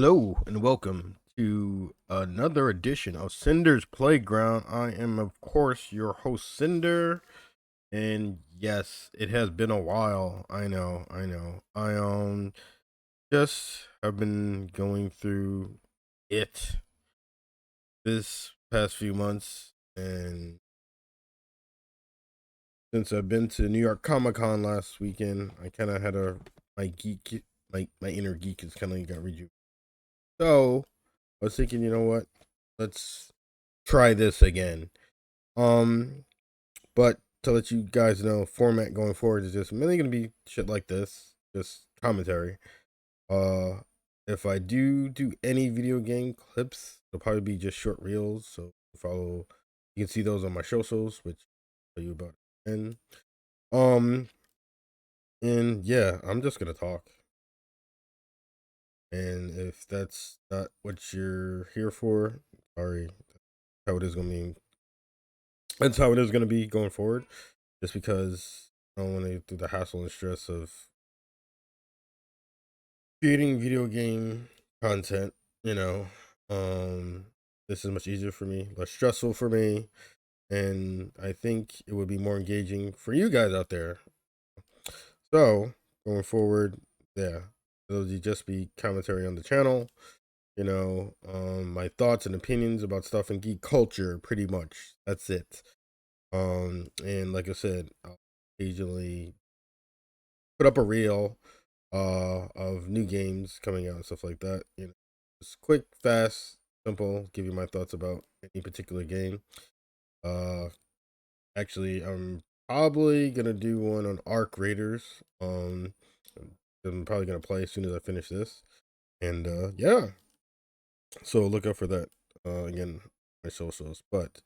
Hello and welcome to another edition of Cinder's Playground. I am, of course, your host, Cinder. And yes, it has been a while. I know. I just have been going through it this past few months, and since I've been to New York Comic Con last weekend, I kind of had my geek, my inner geek is kind of got rejuvenated. So I was thinking, you know what? Let's try this again. Um, but to let you guys know, format going forward is just mainly gonna be shit like this, just commentary. Uh, if I do any video game clips, it'll probably be just short reels. So follow, you can see those on my socials, which I'll tell you about. And um, and yeah, I'm just gonna talk. And if that's not what you're here for, sorry, how it is gonna be. That's how it is gonna be going forward. Just because I don't want to do the hassle and stress of creating video game content, you know. Um, this is much easier for me, less stressful for me, and I think it would be more engaging for you guys out there. So going forward, yeah, it'll just be commentary on the channel. My thoughts and opinions about stuff in geek culture, pretty much. That's it. And like I said, I'll occasionally put up a reel of new games coming out and stuff like that. Just quick, fast, simple, give you my thoughts about any particular game. Uh Actually, I'm probably gonna do one on Arc Raiders. I'm probably gonna play as soon as I finish this. And yeah. So look out for that. Again, my socials. But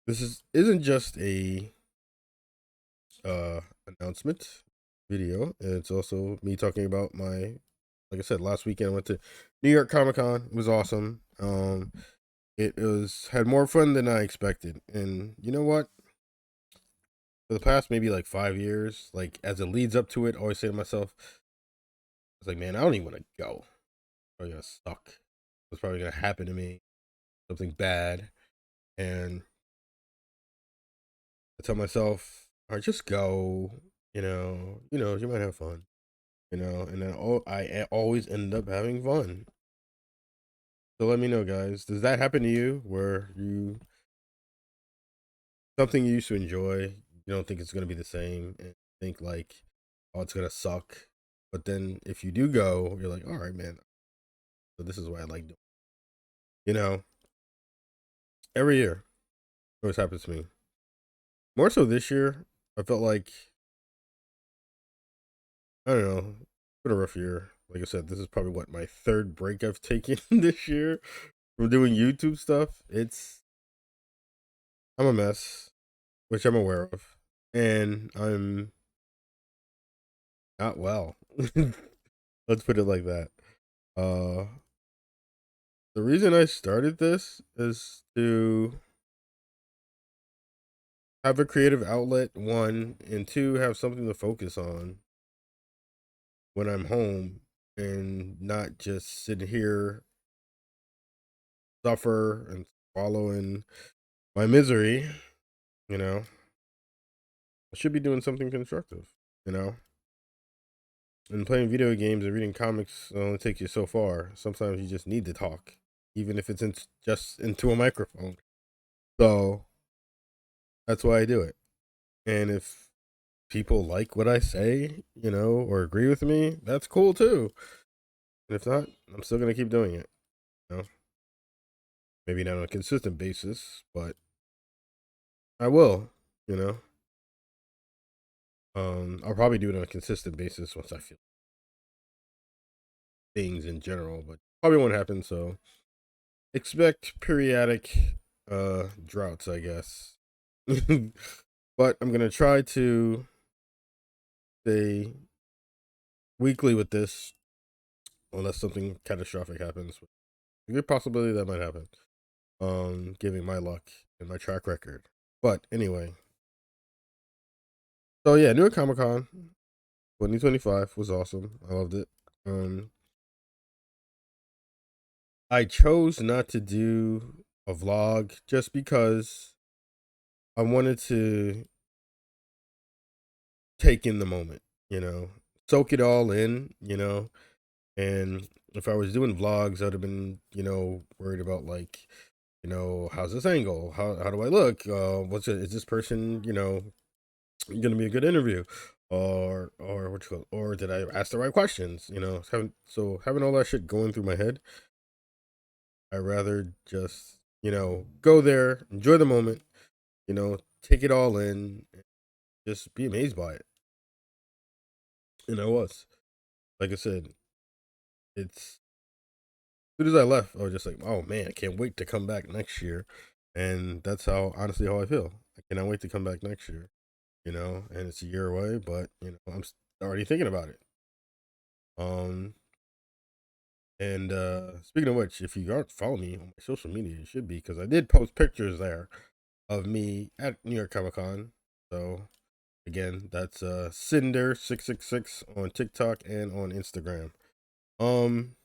this isn't just a uh announcement video. It's also me talking about my, like I said, last weekend I went to New York Comic Con. It was awesome. It was had more fun than I expected. And you know what? For the past maybe like 5 years, like as it leads up to it, I always say to myself, I was like, man, I don't even want to go. It's probably gonna suck. It's probably gonna happen to me, something bad. And I tell myself, all right, just go. You might have fun. And then I always end up having fun. So let me know, guys. Does that happen to you where you something you used to enjoy, you don't think it's gonna be the same, and think like, oh, it's gonna suck. But then if you do go, you're like, all right, man. So this is what I like doing. You know, every year, it always happens to me. More so this year, I felt like I don't know, it's been a rough year. Like I said, this is probably what my third break I've taken this year from doing YouTube stuff. I'm a mess, which I'm aware of, and I'm not well. Let's put it like that. Uh, the reason I started this is to have a creative outlet, one, and two, have something to focus on when I'm home and not just sit here, suffer, and wallow in my misery. You know, I should be doing something constructive, you know? And playing video games and reading comics only take you so far. Sometimes you just need to talk, even if it's just into a microphone. So that's why I do it. And if people like what I say, or agree with me, that's cool too. And if not, I'm still gonna keep doing it. You know, maybe not on a consistent basis, but I will. You know, I'll probably do it on a consistent basis once I feel things in general, but probably won't happen. So expect periodic droughts, I guess. But I'm gonna try to stay weekly with this, unless something catastrophic happens. A good possibility that might happen. Giving my luck and my track record. But anyway, so yeah, New York Comic Con 2025 was awesome. I loved it. Um, I chose not to do a vlog just because I wanted to take in the moment, soak it all in, and if I was doing vlogs, I'd have been, worried about like, how's this angle? How do I look? Is this person, gonna be a good interview? Or what you call, or did I ask the right questions? Having all that shit going through my head, I rather just, go there, enjoy the moment, take it all in, and just be amazed by it. And I was, like I said, it's as soon as I left, I was just like, oh man, I can't wait to come back next year. And that's honestly how I feel. I cannot wait to come back next year, and it's a year away, but I'm already thinking about it. And speaking of which, if you aren't following me on my social media, you should be, because I did post pictures there of me at New York Comic Con. So again, that's Sinder666 on TikTok and on Instagram. Um,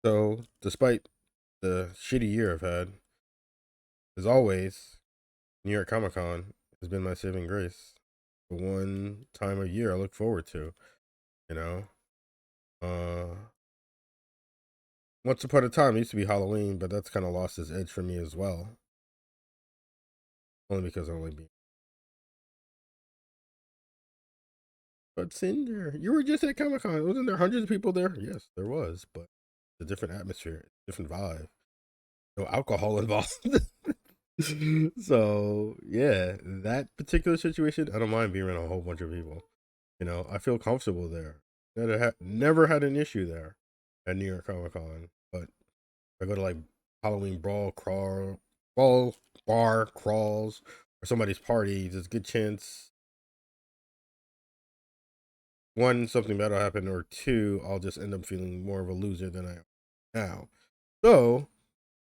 so despite the shitty year I've had, as always, New York Comic Con has been my saving grace. The one time a year I look forward to, you know. Uh, Once upon a time it used to be Halloween, but that's kind of lost its edge for me as well. Only because I only be. But Cinder, you were just at Comic Con. Wasn't there hundreds of people there? Yes, there was, but it's a different atmosphere, different vibe. No alcohol involved. So yeah, that particular situation, I don't mind being around a whole bunch of people. I feel comfortable there. Never had an issue there at New York Comic Con. But if I go to like Halloween ball bar crawls, or somebody's party, there's a good chance one, something bad will happen, or two, I'll just end up feeling more of a loser than I am now. So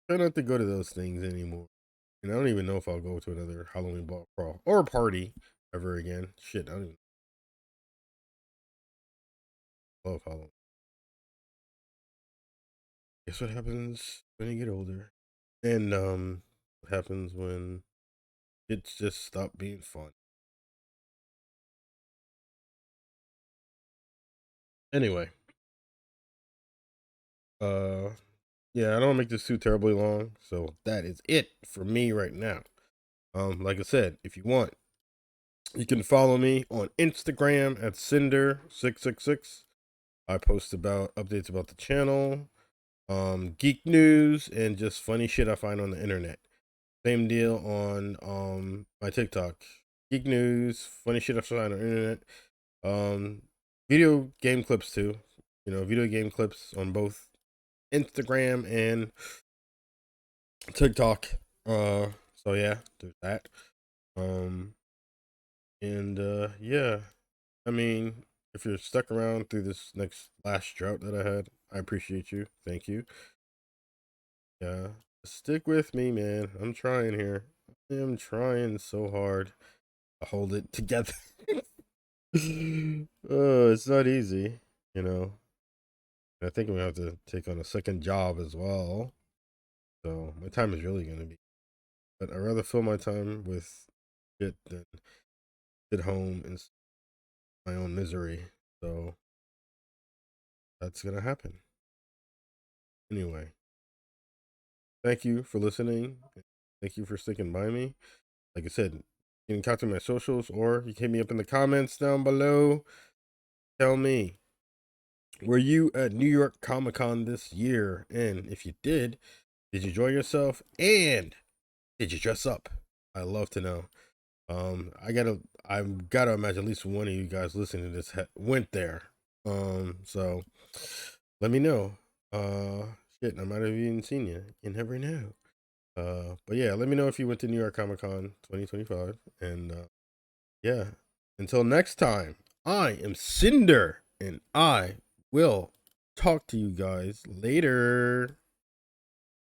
try not to go to those things anymore. And I don't even know if I'll go to another Halloween ball crawl or party ever again. Shit, I don't even love Halloween. Guess what happens when you get older? And what happens when it's just stopped being fun? Anyway, uh yeah, I don't make this too terribly long, so that is it for me right now. Like I said, if you want, you can follow me on Instagram at Cinder666. I post about updates about the channel, geek news, and just funny shit I find on the internet. Same deal on my TikTok. Geek news, funny shit I find on the internet. Um, Video game clips too. Video game clips on both Instagram and TikTok. So yeah, there's that. Um, and yeah, I mean, if you're stuck around through this last drought that I had, I appreciate you. Thank you. Yeah, stick with me, man. I'm trying here. I am trying so hard to hold it together. It's not easy, you know. I think I'm gonna have to take on a second job as well. So my time is really gonna be. But I'd rather fill my time with shit than sit home in my own misery. So that's gonna happen. Anyway, thank you for listening. Thank you for sticking by me. Like I said, you can contact my socials, or you can hit me up in the comments down below. Tell me, were you at New York Comic Con this year? And if you did you enjoy yourself? And did you dress up? I love to know. I've gotta imagine at least one of you guys listening to this went there. So let me know. Shit, I might have even seen you. You never know. But yeah, let me know if you went to New York Comic Con 2025. And yeah, until next time, I am Cinder, and I will talk to you guys later.